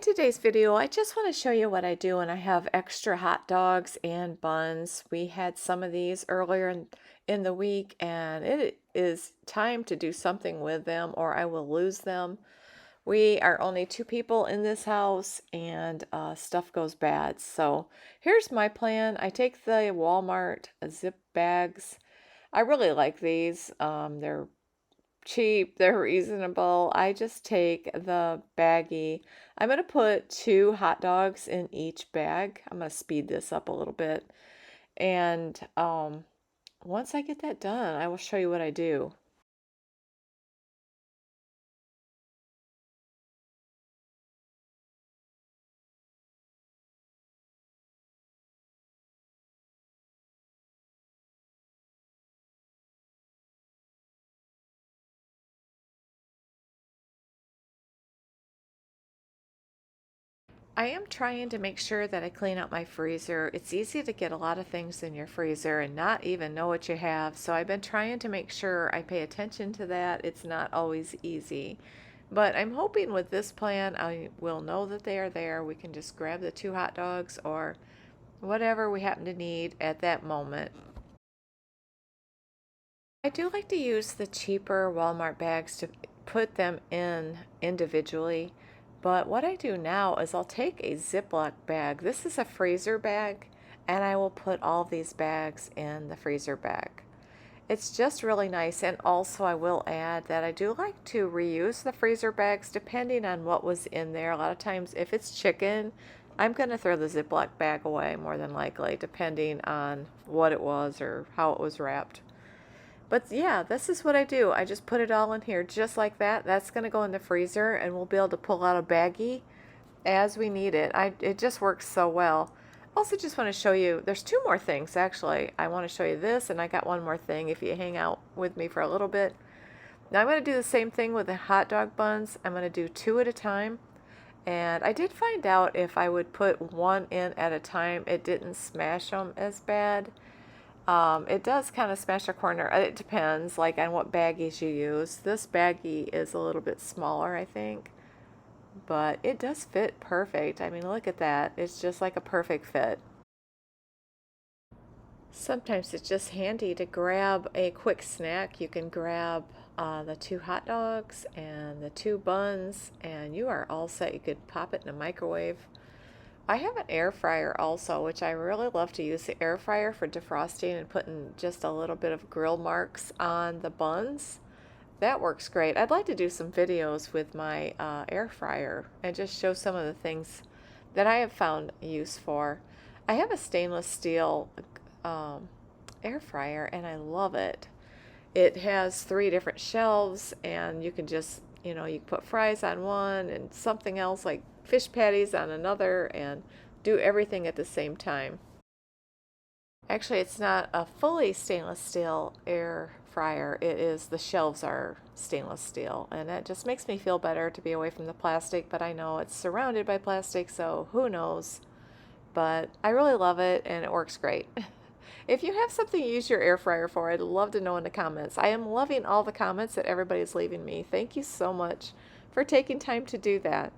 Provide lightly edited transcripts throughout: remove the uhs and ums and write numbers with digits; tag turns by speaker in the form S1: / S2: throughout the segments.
S1: today's video, I just want to show you what I do when I have extra hot dogs and buns. We had some of these earlier in the week, and it is time to do something with them or I will lose them. We are only two people in this house, and stuff goes bad. So here's my plan. I take the Walmart zip bags. I really like these. They're cheap, they're reasonable. I just take the baggie. I'm going to put 2 hot dogs in each bag. I'm going to speed this up a little bit. And once I get that done, I will show you what I do. I am trying to make sure that I clean out my freezer. It's easy to get a lot of things in your freezer and not even know what you have. So I've been trying to make sure I pay attention to that. It's not always easy. But I'm hoping with this plan, I will know that they are there. We can just grab the 2 hot dogs or whatever we happen to need at that moment. I do like to use the cheaper Walmart bags to put them in individually, but what I do now is I'll take a Ziploc bag. This is a freezer bag, and I will put all these bags in the freezer bag. It's just really nice, and also I will add that I do like to reuse the freezer bags depending on what was in there. A lot of times if it's chicken, I'm going to throw the Ziploc bag away more than likely, depending on what it was or how it was wrapped. But yeah, this is what I do. I just put it all in here just like that. That's going to go in the freezer, and we'll be able to pull out a baggie as we need it. It just works so well. Also, just want to show you, there's 2 more things actually. I want to show you this, and I got one more thing if you hang out with me for a little bit. Now I'm going to do the same thing with the hot dog buns. I'm going to do 2 at a time. And I did find out if I would put 1 in at a time, it didn't smash them as bad. It does kind of smash a corner. It depends, like, on what baggies you use. This baggie is a little bit smaller, I think, but it does fit perfect. I mean, look at that. It's just like a perfect fit. Sometimes it's just handy to grab a quick snack. You can grab the 2 hot dogs and the 2 buns, and you are all set. You could pop it in a microwave. I have an air fryer also, which I really love to use the air fryer for defrosting and putting just a little bit of grill marks on the buns. That works great. I'd like to do some videos with my air fryer and just show some of the things that I have found use for. I have a stainless steel um, air fryer, and I love it. It has 3 different shelves, and you can just, you can put fries on one and something else like fish patties on another and do everything at the same time. Actually, it's not a fully stainless steel air fryer. It is, the shelves are stainless steel, and that just makes me feel better to be away from the plastic, but I know it's surrounded by plastic, so who knows. But I really love it, and it works great. If you have something you use your air fryer for, I'd love to know in the comments. I am loving all the comments that everybody's leaving me. Thank you so much for taking time to do that.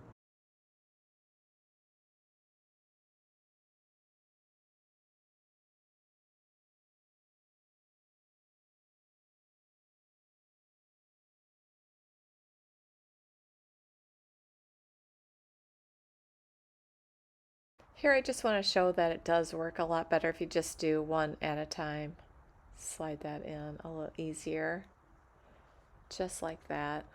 S1: Here I just want to show that it does work a lot better if you just do 1 at a time. Slide that in a little easier, just like that.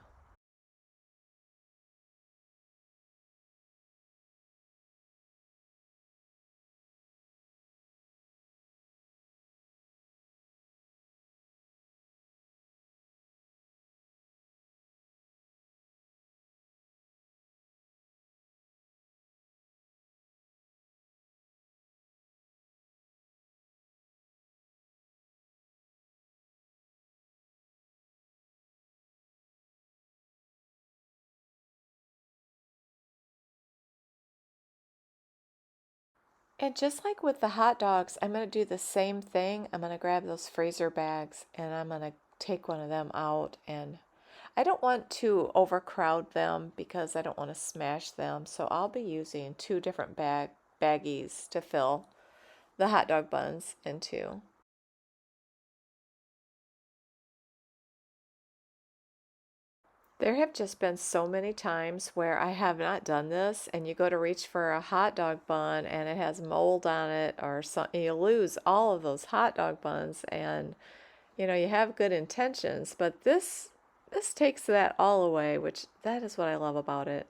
S1: And just like with the hot dogs, I'm going to do the same thing. I'm going to grab those freezer bags, and I'm going to take one of them out, and I don't want to overcrowd them because I don't want to smash them. So I'll be using two different baggies to fill the hot dog buns into. There have just been so many times where I have not done this, and you go to reach for a hot dog bun and it has mold on it, or something. You lose all of those hot dog buns, and you have good intentions, but this takes that all away, which that is what I love about it.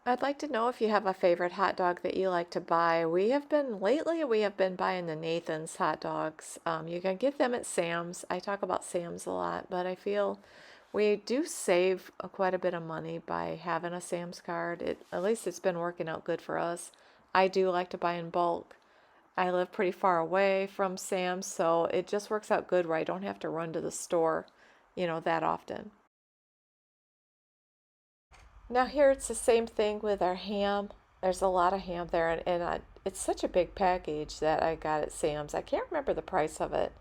S1: I'd like to know if you have a favorite hot dog that you like to buy. We have been buying the Nathan's hot dogs. You can get them at Sam's. I talk about Sam's a lot, but I feel we do save quite a bit of money by having a Sam's card. At least it's been working out good for us. I do like to buy in bulk. I live pretty far away from Sam's, so it just works out good where I don't have to run to the store, that often. Now here it's the same thing with our ham. There's a lot of ham there, and it's such a big package that I got at Sam's. I can't remember the price of it.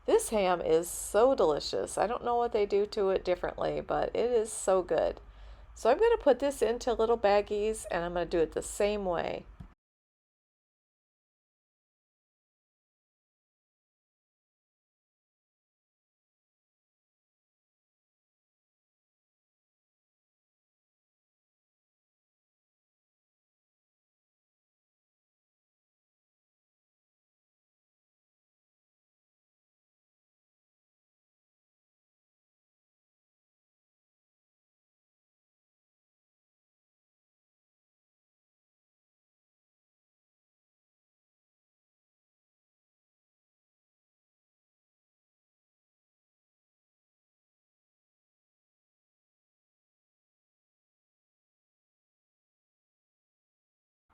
S1: This ham is so delicious. I don't know what they do to it differently, but it is so good. So I'm going to put this into little baggies, and I'm going to do it the same way.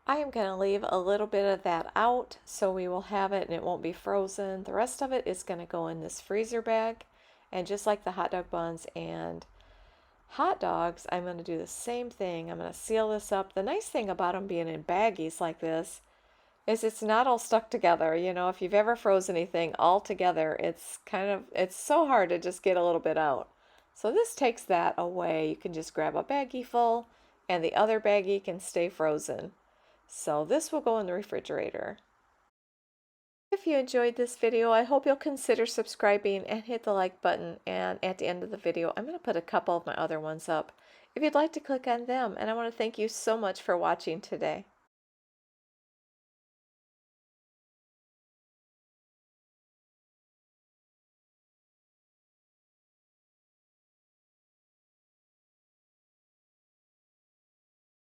S1: I am going to leave a little bit of that out so we will have it and it won't be frozen. The rest of it is going to go in this freezer bag. And just like the hot dog buns and hot dogs, I'm going to do the same thing. I'm going to seal this up. The nice thing about them being in baggies like this is it's not all stuck together. If you've ever frozen anything all together, it's so hard to just get a little bit out. So this takes that away. You can just grab a baggie full and the other baggie can stay frozen. So this will go in the refrigerator. If you enjoyed this video, I hope you'll consider subscribing and hit the like button. And at the end of the video, I'm going to put a couple of my other ones up if you'd like to click on them. And I want to thank you so much for watching today.